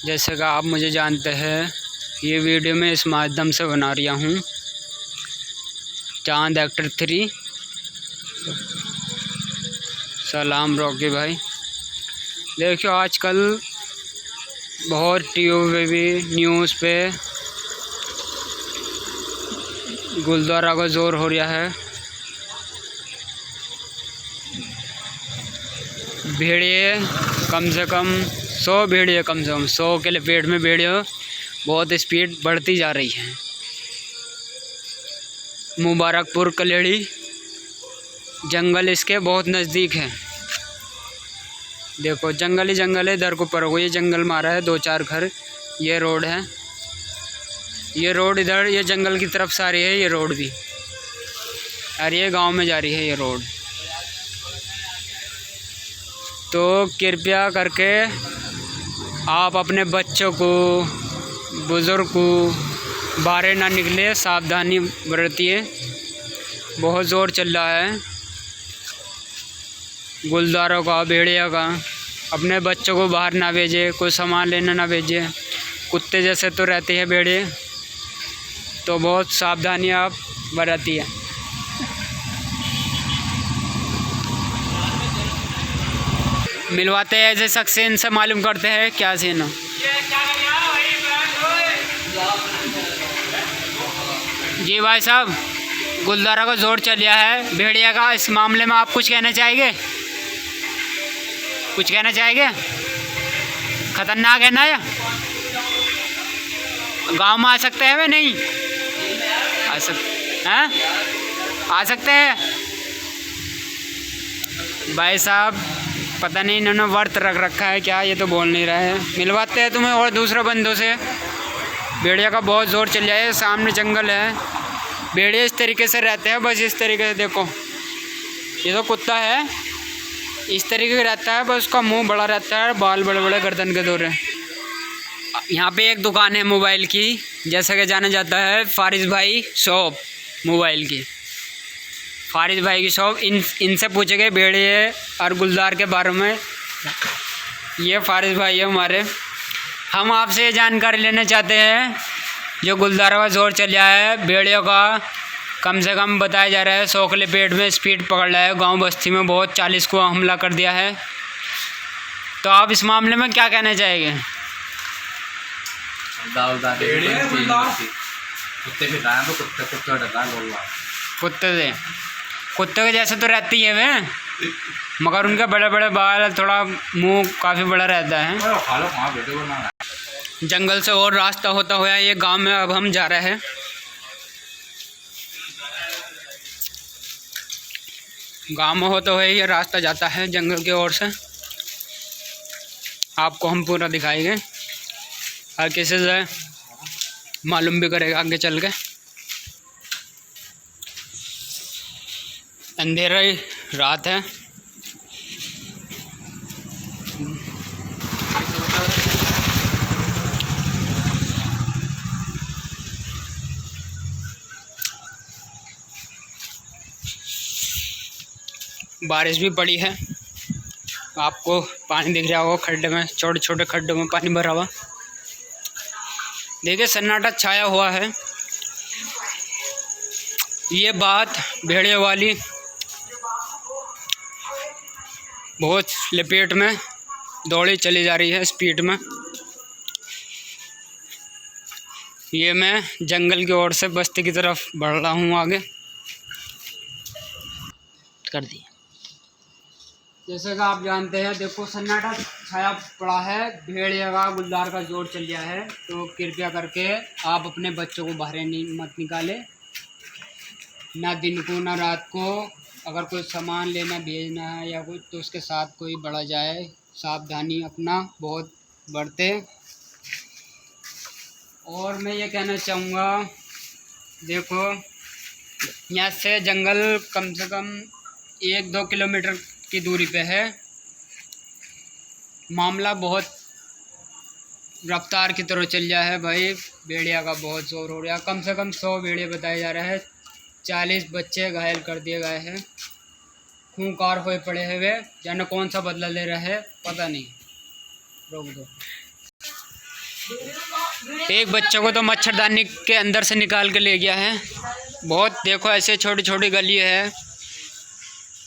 जैसे कि आप मुझे जानते हैं, ये वीडियो मैं इस माध्यम से बना रहा हूँ, चांद एक्टर 3 सलाम रॉकी भाई। देखियो आजकल बहुत टीवी पे भी न्यूज़ पे गुरुद्वारा का जोर हो रहा है। भेड़िए कम से कम 100 भेड़िए, कम से कम 100 के लपेट में भेड़िए बहुत स्पीड बढ़ती जा रही है। मुबारकपुर कलेड़ी जंगल इसके बहुत नज़दीक है। देखो जंगल ही जंगल है, इधर को ऊपर हो ये जंगल मारा है, 2-4 घर, ये रोड है, ये रोड इधर ये जंगल की तरफ से आ रही है, ये रोड भी, और ये गांव में जा रही है ये रोड। तो कृपया करके आप अपने बच्चों को, बुज़ुर्ग को बाहर ना निकले, सावधानी बरतिए। बहुत ज़ोर चल रहा है गुरुद्वारों का, भेड़िया का। अपने बच्चों को बाहर ना भेजे, कोई सामान लेने ना भेजे। कुत्ते जैसे तो रहते हैं भेड़िए, तो बहुत सावधानी आप बरतिए। मिलवाते हैं ऐसे शख्स से, इनसे मालूम करते हैं क्या सीन है। जी भाई साहब, गुरुद्वारा का जोर चल रहा है भेड़िया का, इस मामले में आप कुछ कहना चाहेंगे? कुछ कहना चाहेंगे? खतरनाक है ना ये? गांव में आ सकते हैं वे? नहीं आ सकते हैं भाई साहब। पता नहीं इन्होंने व्रत रख रखा है क्या, ये तो बोल नहीं रहा है। मिलवाते हैं तुम्हें और दूसरे बंदों से। भेड़िया का बहुत ज़ोर चल रहा है, सामने जंगल है। भेड़िया इस तरीके से रहते हैं, बस इस तरीके से। देखो ये तो कुत्ता है, इस तरीके का रहता है, बस उसका मुंह बड़ा रहता है, बाल बड़े बड़े, गर्दन के दौरे। यहाँ पे एक दुकान है मोबाइल की, जैसा कि जाना जाता है फारिस भाई शॉप मोबाइल की। फारिस भाई की शॉप, इनसे पूछेंगे भेड़िए और गुलदार के बारे में। ये फारिस भाई है हमारे। हम आपसे ये जानकारी लेना चाहते हैं, जो गुलदार का जोर चल रहा है भेड़ियों का, कम से कम बताया जा रहा है 100 के लपेट में स्पीड पकड़ रहा है। गांव बस्ती में बहुत 40 को हमला कर दिया है। तो आप इस मामले में क्या कहना चाहेंगे? कुत्ते के जैसे तो रहती है वे, मगर उनके बड़े बड़े बाल, थोड़ा मुंह काफ़ी बड़ा रहता है। जंगल से और रास्ता होता हुआ ये गांव में अब हम जा रहे हैं। गांव में होते हुए ये रास्ता जाता है जंगल की ओर से। आपको हम पूरा दिखाएंगे और किसी से मालूम भी करेगा आगे चल के। अंधेरा ही रात है। बारिश भी पड़ी है, आपको पानी दिख रहा होगा खड्डे में, छोटे छोटे खड्डों में पानी भरा हुआ। देखिए सन्नाटा छाया हुआ है। ये बात भेड़िए वाली बहुत लपेट में दौड़ी चली जा रही है स्पीड में। ये मैं जंगल की ओर से बस्ती की तरफ बढ़ रहा हूँ आगे। कर दिए जैसे कि आप जानते हैं, देखो सन्नाटा छाया पड़ा है, भेड़िया का गुलदार का जोर चल गया है। तो कृपया करके आप अपने बच्चों को बाहर मत निकाले, ना दिन को ना रात को। अगर कोई सामान लेना भेजना है या कुछ, तो उसके साथ कोई बड़ा जाए, सावधानी अपना बहुत बरते। और मैं ये कहना चाहूँगा, देखो यहाँ से जंगल कम से कम 1-2 किलोमीटर की दूरी पे है। मामला बहुत रफ्तार की तरह चल रहा है भाई। भेड़िया का बहुत जोर हो रहा है। कम से कम 100 भेड़िया बताया जा रहा है। 40 बच्चे घायल कर दिए गए हैं, खूंखार हुए पड़े हुए। जाने कौन सा बदला ले रहा है, पता नहीं। रोक दो। एक बच्चे को तो मच्छरदानी के अंदर से निकाल के ले गया है। बहुत देखो ऐसे छोटी छोटी गली है।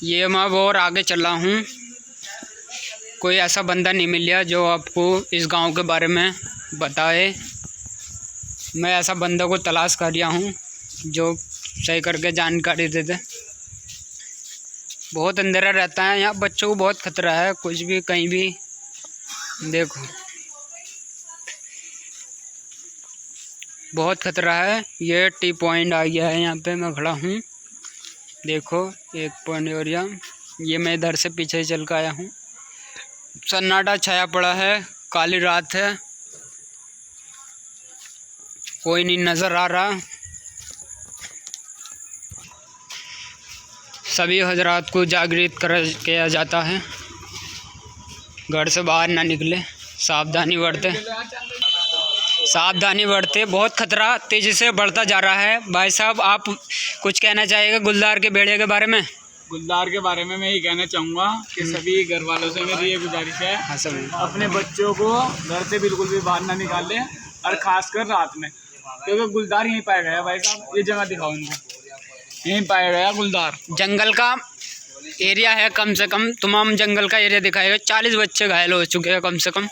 ये मैं और आगे चला हूँ, कोई ऐसा बंदा नहीं मिला जो आपको इस गांव के बारे में बताए। मैं ऐसा बंदा को तलाश कर रहा हूँ जो सही करके जानकारी दे दे। बहुत अंधेरा रहता है यहाँ, बच्चों को बहुत खतरा है, कुछ भी कहीं भी देखो बहुत खतरा है। ये टी पॉइंट आ गया है, यहाँ पे मैं खड़ा हूँ। देखो एक पॉइंट एरिया, ये मैं इधर से पीछे चल कर आया हूँ। सन्नाटा छाया पड़ा है, काली रात है, कोई नहीं नज़र आ रहा। सभी हजरात को जागृत किया जाता है, घर से बाहर ना निकले, सावधानी बरते। बहुत खतरा तेज़ी से बढ़ता जा रहा है। भाई साहब आप कुछ कहना चाहेंगे गुलदार के भेड़िए के बारे में? गुलदार के बारे में मैं ये कहना चाहूँगा कि सभी घर वालों से मेरी ये गुजारिश है, अपने बच्चों को घर से बिल्कुल भी बाहर ना निकालें, और ख़ासकर रात में, क्योंकि गुलदार यहीं पाया गया। भाई साहब ये जगह दिखाओ उनको, यहीं पाया गया गुलदार। जंगल का एरिया है, कम से कम तमाम जंगल का एरिया दिखाएगा। 40 बच्चे घायल हो चुके हैं कम से कम।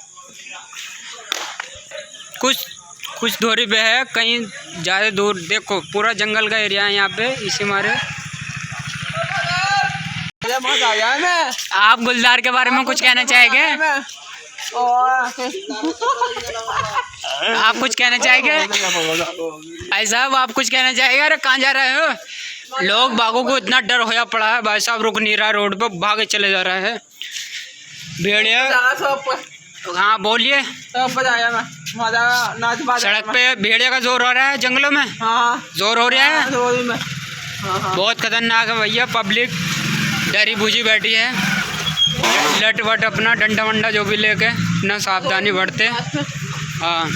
कुछ दूरी पे है, कहीं ज़्यादा दूर देखो पूरा जंगल का एरिया है यहाँ पे। इसी मारे आप गुलदार के बारे में कुछ कहना चाहेंगे? आप कुछ कहना चाहेंगे भाई साहब? आप कुछ कहना चाहेंगे? अरे कहाँ जा रहे हो? लोग बागों को इतना डर होया पड़ा है, भाई साहब रुक नहीं रहा, रोड पे भागे चले जा रहा है। भेड़िया हाँ बोलिए। सड़क पे भेड़िया का जोर हो रहा है, जंगलों में जोर हो रहा है, बहुत खतरनाक है भैया। पब्लिक डरी बुझी बैठी है, लट वट अपना डंडा वंडा जो भी लेके अपना सावधानी बरते। हाँ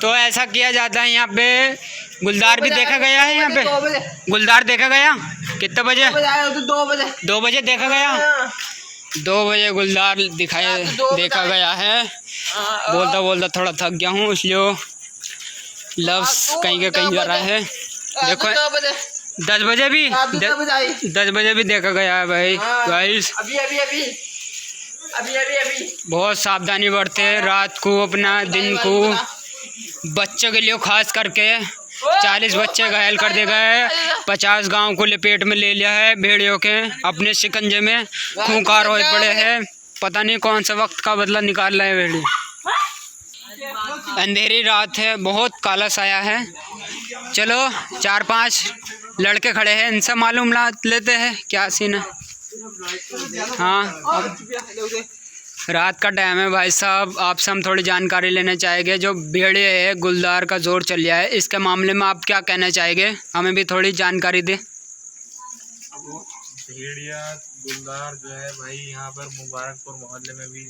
तो ऐसा किया जाता है यहाँ पे। गुलदार भी देखा गया है यहाँ पे, गुलदार देखा गया कितने बजे? 2 बजे देखा गया। 2 बजे गुलदार देखा गया है। बोलता बोलता थोड़ा थक गया हूँ, इसलिए लफ्ज़ कहीं के कहीं जा रहा है। देखो 10 बजे भी 10 बजे भी देखा गया है भाई। गाइस बहुत सावधानी बरते रात को, अपना दिन को। बच्चों के लिए खास करके 40 बच्चे घायल कर दिए गए, 50 गांव को लपेट में ले लिया है भेड़ियों के, अपने शिकंजे में खूंखार होए पड़े हैं। पता नहीं कौन सा वक्त का बदला निकाल रहे हैं भेड़ी। अंधेरी रात है, बहुत काला साया है। चलो 4-5 लड़के खड़े हैं, इनसे मालूम लेते हैं क्या सीन है। हाँ रात का टाइम है भाई साहब, आपसे हम थोड़ी जानकारी लेना चाहेंगे। जो भेड़िए है गुलदार का जोर चल रहा है, इसके मामले में आप क्या कहना चाहेंगे? हमें भी थोड़ी जानकारी दे। भेड़िया गुलदार जो है भाई यहाँ पर मुबारकपुर मोहल्ले में भी,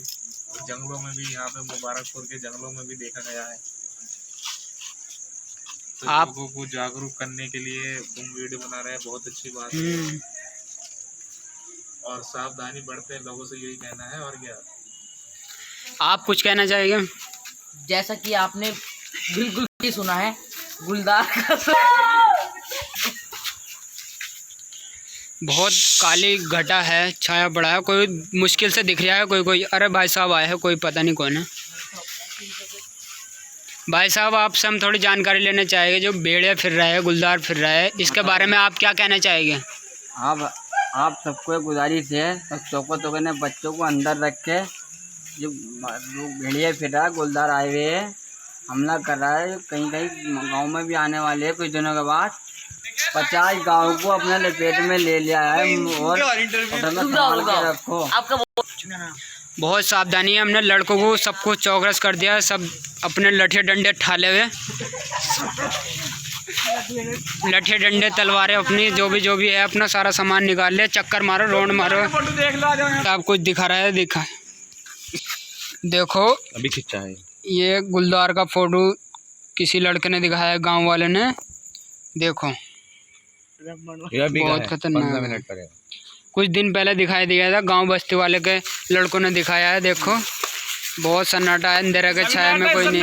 जंगलों में भी, यहाँ पे मुबारकपुर के जंगलों में भी देखा गया है। तो आप लोगों को जागरूक करने के लिए तुम वीडियो बना रहे हैं, बहुत अच्छी बात है। और सावधानी बढ़ते लोगों से यही कहना है। और क्या आप कुछ कहना चाहेंगे? जैसा कि आपने बिल्कुल ही सुना है, गुलदार का बहुत काली घटा है, छाया पड़ा है, कोई मुश्किल से दिख रहा है, कोई अरे भाई साहब आए हैं, कोई पता नहीं कौन है। भाई साहब आपसे हम थोड़ी जानकारी लेना चाहेंगे। जो भेड़िया फिर रहा है, गुलदार फिर रहा है, इसके बारे में आप क्या कहना चाहेंगे? आप सबको गुजारिश है, बच्चों को तो कहने बच्चों को अंदर रख के, जो लोग भेड़िया फिर रहा है, गुलदार आए हुए है, हमला कर रहा है, कहीं कहीं गांव में भी आने वाले हैं कुछ दिनों के बाद। 50 गांव को अपने लपेट में ले लिया है, और संभाल के रखो। बहुत सावधानी है, हमने लड़कों को सबको चौकस कर दिया, सब अपने लठे डंडे ठाले हुए, लठे डंडे तलवारें अपनी जो भी है अपना सारा सामान निकाल ले, चक्कर मारो, रोड मारो। आप कुछ दिखा रहा है, दिखा देखो अभी खिंचा है ये गुलदार का फोटो किसी लड़के ने दिखाया है, गांव वाले ने। देखो बहुत खतरनाक, कुछ दिन पहले दिखाई दिया था, गांव बस्ती वाले के लड़कों ने दिखाया है। देखो बहुत सन्नाटा है, अंधेरे के छाया में कोई नहीं।